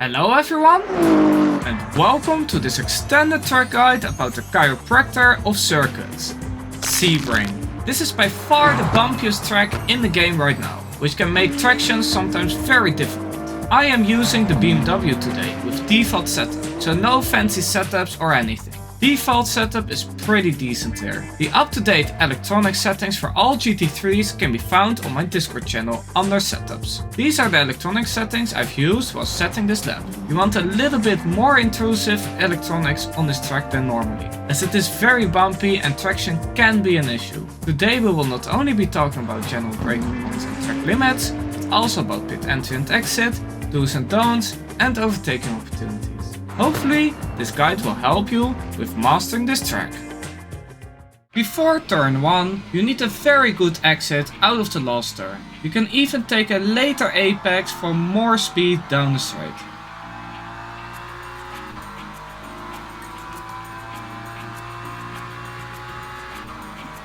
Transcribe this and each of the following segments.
Hello everyone, and welcome to this extended track guide about the chiropractor of circuits, Sebring. This is by far the bumpiest track in the game right now, which can make traction sometimes very difficult. I am using the BMW today with default setup, so no fancy setups or anything. Default setup is pretty decent here. The up-to-date electronic settings for all GT3s can be found on my Discord channel under setups. These are the electronic settings I've used while setting this lap. You want a little bit more intrusive electronics on this track than normally, as it is very bumpy and traction can be an issue. Today we will not only be talking about general braking points and track limits, but also about pit entry and exit, do's and don'ts, and overtaking opportunities. Hopefully, this guide will help you with mastering this track. Before turn 1, you need a very good exit out of the last turn. You can even take a later apex for more speed down the straight.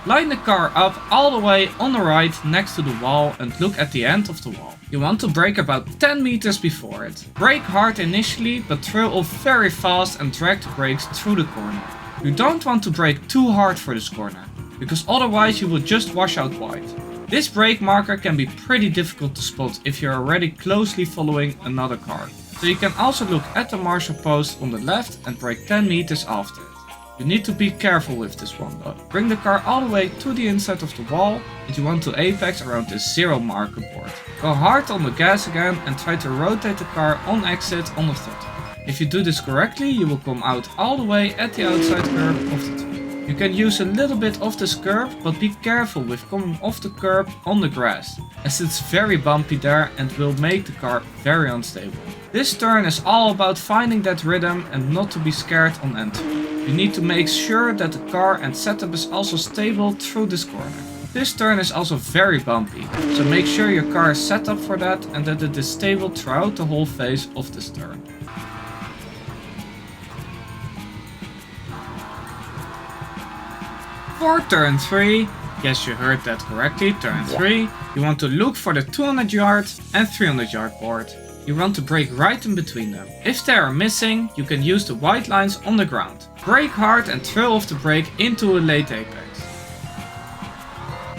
Line the car up all the way on the right next to the wall and look at the end of the wall. You want to brake about 10 meters before it. Brake hard initially, but trail off very fast and drag the brakes through the corner. You don't want to brake too hard for this corner, because otherwise you will just wash out wide. This brake marker can be pretty difficult to spot if you're already closely following another car. So you can also look at the marshal post on the left and brake 10 meters after it. You need to be careful with this one though. Bring the car all the way to the inside of the wall and you want to apex around the 0 marker board. Go hard on the gas again and try to rotate the car on exit on the throttle. If you do this correctly, you will come out all the way at the outside curb of the track. You can use a little bit of this curb, but be careful with coming off the curb on the grass, as it's very bumpy there and will make the car very unstable. This turn is all about finding that rhythm and not to be scared on entry. You need to make sure that the car and setup is also stable through this corner. This turn is also very bumpy, so make sure your car is set up for that and that it is stable throughout the whole phase of this turn. For turn 3, yes, you heard that correctly, turn 3, you want to look for the 200 yard and 300 yard board. You want to brake right in between them. If they are missing, you can use the white lines on the ground. Brake hard and trail off the brake into a late apex.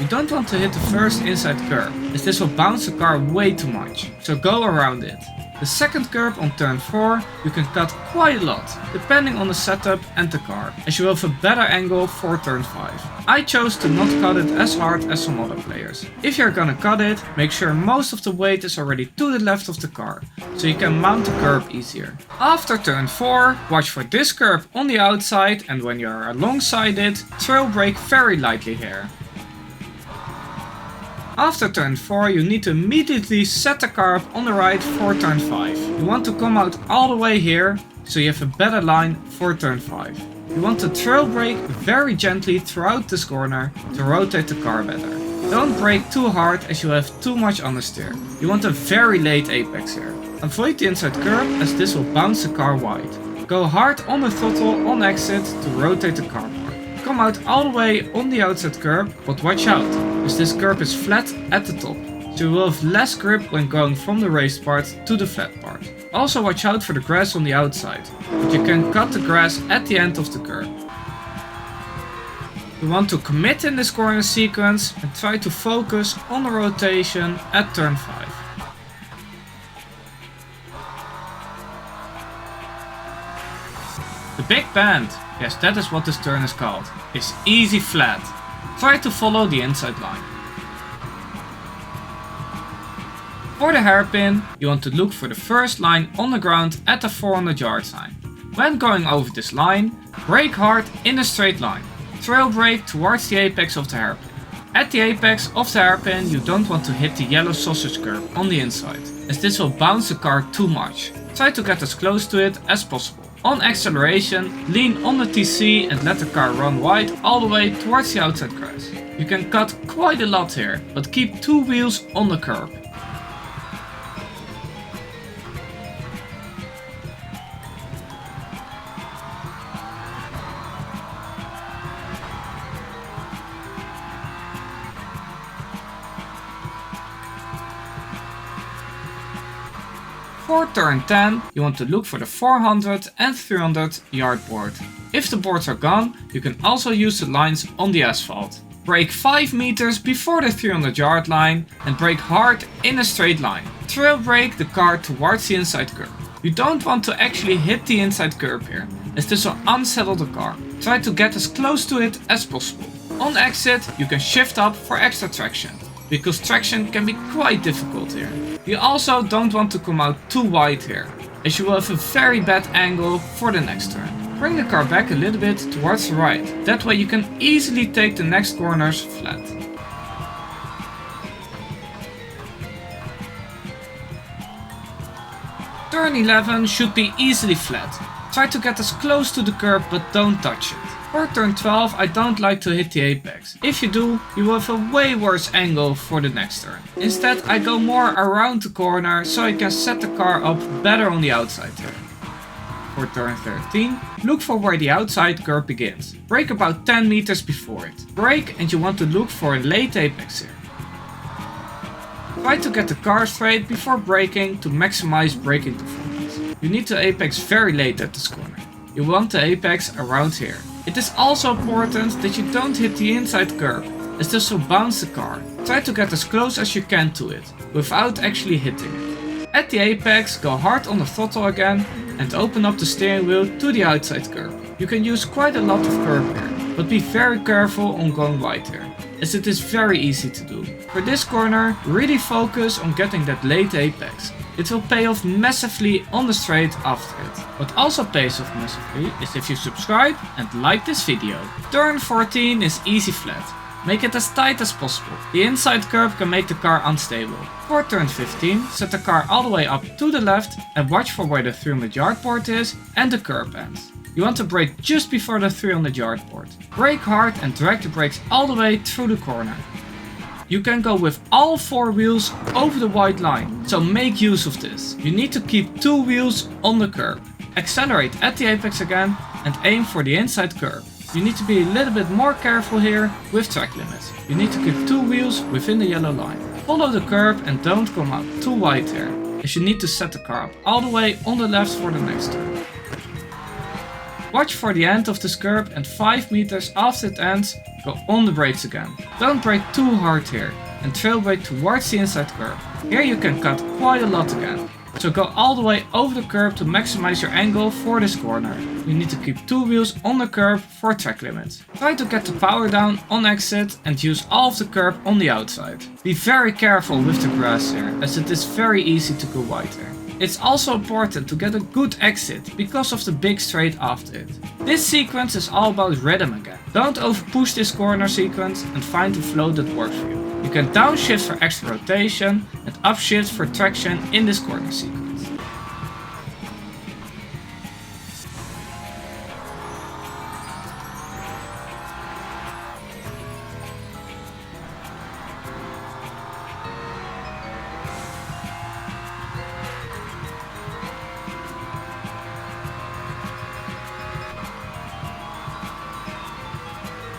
You don't want to hit the first inside curb, as this will bounce the car way too much, so go around it. The second curb on turn 4 you can cut quite a lot, depending on the setup and the car, as you will have a better angle for turn 5. I chose to not cut it as hard as some other players. If you're gonna cut it, make sure most of the weight is already to the left of the car, so you can mount the curb easier. After turn 4, watch for this curb on the outside and when you are alongside it, trail brake very lightly here. After turn 4 you need to immediately set the car up on the right for turn 5. You want to come out all the way here, so you have a better line for turn 5. You want to trail brake very gently throughout this corner to rotate the car better. Don't brake too hard as you have too much understeer. You want a very late apex here. Avoid the inside curb as this will bounce the car wide. Go hard on the throttle on exit to rotate the car more. Come out all the way on the outside curb, but watch out, as this curb is flat at the top, so you will have less grip when going from the raised part to the flat part. Also watch out for the grass on the outside, but you can cut the grass at the end of the curb. You want to commit in this corner sequence and try to focus on the rotation at turn 5. The big bend, yes, that is what this turn is called, is easy flat. Try to follow the inside line. For the hairpin, you want to look for the first line on the ground at the 400 yard sign. When going over this line, brake hard in a straight line. Trail brake towards the apex of the hairpin. At the apex of the hairpin, you don't want to hit the yellow sausage curb on the inside, as this will bounce the car too much. Try to get as close to it as possible. On acceleration, lean on the TC and let the car run wide all the way towards the outside grass. You can cut quite a lot here, but keep 2 wheels on the curb. For turn 10, you want to look for the 400 and 300 yard board. If the boards are gone, you can also use the lines on the asphalt. Brake 5 meters before the 300 yard line and brake hard in a straight line. Trail brake the car towards the inside curb. You don't want to actually hit the inside curb here, as this will unsettle the car. Try to get as close to it as possible. On exit, you can shift up for extra traction, because traction can be quite difficult here. You also don't want to come out too wide here, as you will have a very bad angle for the next turn. Bring the car back a little bit towards the right, that way you can easily take the next corners flat. Turn 11 should be easily flat. Try to get as close to the curb but don't touch it. For turn 12 I don't like to hit the apex. If you do, you will have a way worse angle for the next turn. Instead I go more around the corner so I can set the car up better on the outside turn. For turn 13, look for where the outside curb begins. Brake about 10 meters before it. Brake and you want to look for a late apex here. Try to get the car straight before braking to maximize braking performance. You need to apex very late at this corner. You want the apex around here. It is also important that you don't hit the inside curb, as this will bounce the car. Try to get as close as you can to it, without actually hitting it. At the apex, go hard on the throttle again and open up the steering wheel to the outside curb. You can use quite a lot of curb here, but be very careful on going wide here, as it is very easy to do. For this corner, really focus on getting that late apex. It will pay off massively on the straight after it. What also pays off massively is if you subscribe and like this video. Turn 14 is easy flat. Make it as tight as possible. The inside curb can make the car unstable. For turn 15, set the car all the way up to the left and watch for where the 300 yard board is and the curb ends. You want to brake just before the 300 yard board. Brake hard and drag the brakes all the way through the corner. You can go with all 4 wheels over the white line, so make use of this. You need to keep 2 wheels on the curb. Accelerate at the apex again and aim for the inside curb. You need to be a little bit more careful here with track limits. You need to keep 2 wheels within the yellow line. Follow the curb and don't come out too wide here, as you need to set the car up all the way on the left for the next turn. Watch for the end of this curb and 5 meters after it ends, go on the brakes again. Don't brake too hard here and trail brake towards the inside curb. Here you can cut quite a lot again. So go all the way over the curb to maximize your angle for this corner. You need to keep 2 wheels on the curb for track limits. Try to get the power down on exit and use all of the curb on the outside. Be very careful with the grass here, as it is very easy to go wide here. It's also important to get a good exit because of the big straight after it. This sequence is all about rhythm again. Don't overpush this corner sequence and find a flow that works for you. You can downshift for extra rotation and upshift for traction in this corner sequence.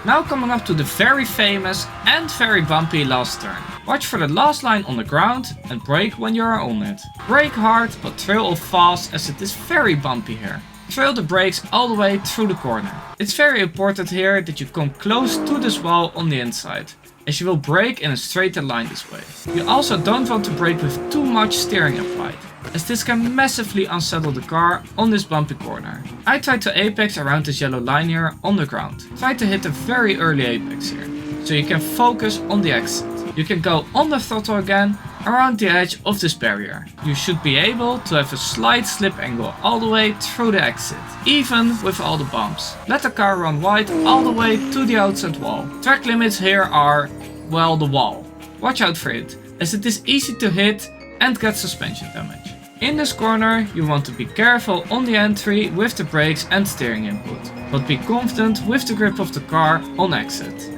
Now coming up to the very famous and very bumpy last turn. Watch for the last line on the ground and brake when you are on it. Brake hard but trail off fast, as it is very bumpy here. Trail the brakes all the way through the corner. It's very important here that you come close to this wall on the inside, as you will brake in a straighter line this way. You also don't want to brake with too much steering applied, as this can massively unsettle the car on this bumpy corner. I try to apex around this yellow line here on the ground. Try to hit a very early apex here, so you can focus on the exit. You can go on the throttle again around the edge of this barrier. You should be able to have a slight slip angle all the way through the exit, even with all the bumps. Let the car run wide all the way to the outside wall. Track limits here are, well, the wall. Watch out for it, as it is easy to hit and get suspension damage. In this corner, you want to be careful on the entry with the brakes and steering input, but be confident with the grip of the car on exit.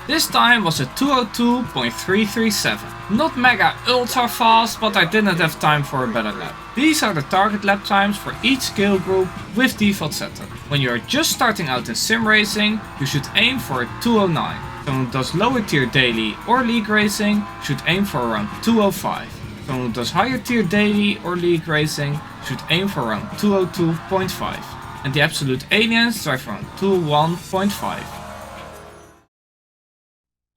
This time was a 202.337. Not mega ultra fast, but I didn't have time for a better lap. These are the target lap times for each skill group with default setup. When you are just starting out in sim racing, you should aim for a 209. Someone who does lower tier daily or league racing should aim for around 205. Someone who does higher tier daily or league racing should aim for around 202.5. And the absolute aliens drive around 201.5.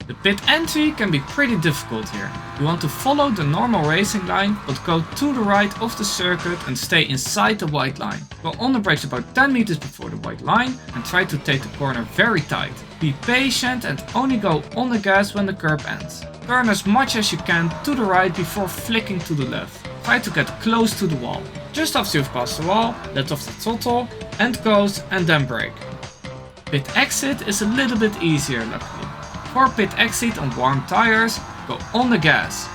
The pit entry can be pretty difficult here. You want to follow the normal racing line, but go to the right of the circuit and stay inside the white line. Go on the brakes about 10 meters before the white line and try to take the corner very tight. Be patient and only go on the gas when the curb ends. Turn as much as you can to the right before flicking to the left. Try to get close to the wall. Just after you've passed the wall, let off the throttle, and coast and then brake. Pit exit is a little bit easier luckily. For pit exit on warm tires, go on the gas.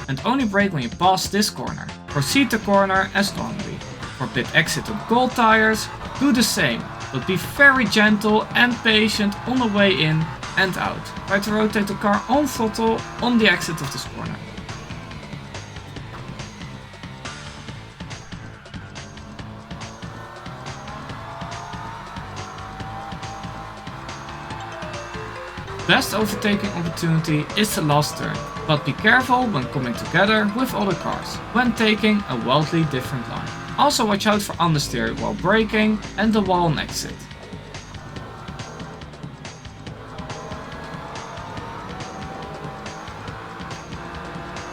And only brake when you pass this corner. Proceed the corner as normally. For pit exit on cold tires, do the same, but be very gentle and patient on the way in and out. Try to rotate the car on throttle on the exit of this corner. Best overtaking opportunity is the last turn, but be careful when coming together with other cars, when taking a wildly different line. Also watch out for understeer while braking and the wall on exit.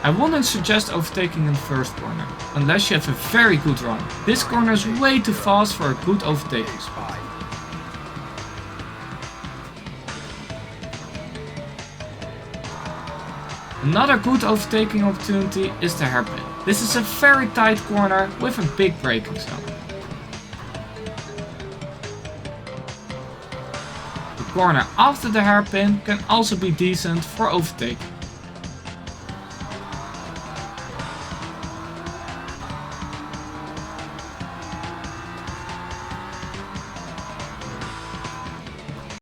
I wouldn't suggest overtaking in the first corner, unless you have a very good run. This corner is way too fast for a good overtaking spot. Another good overtaking opportunity is the hairpin. This is a very tight corner with a big braking zone. The corner after the hairpin can also be decent for overtaking.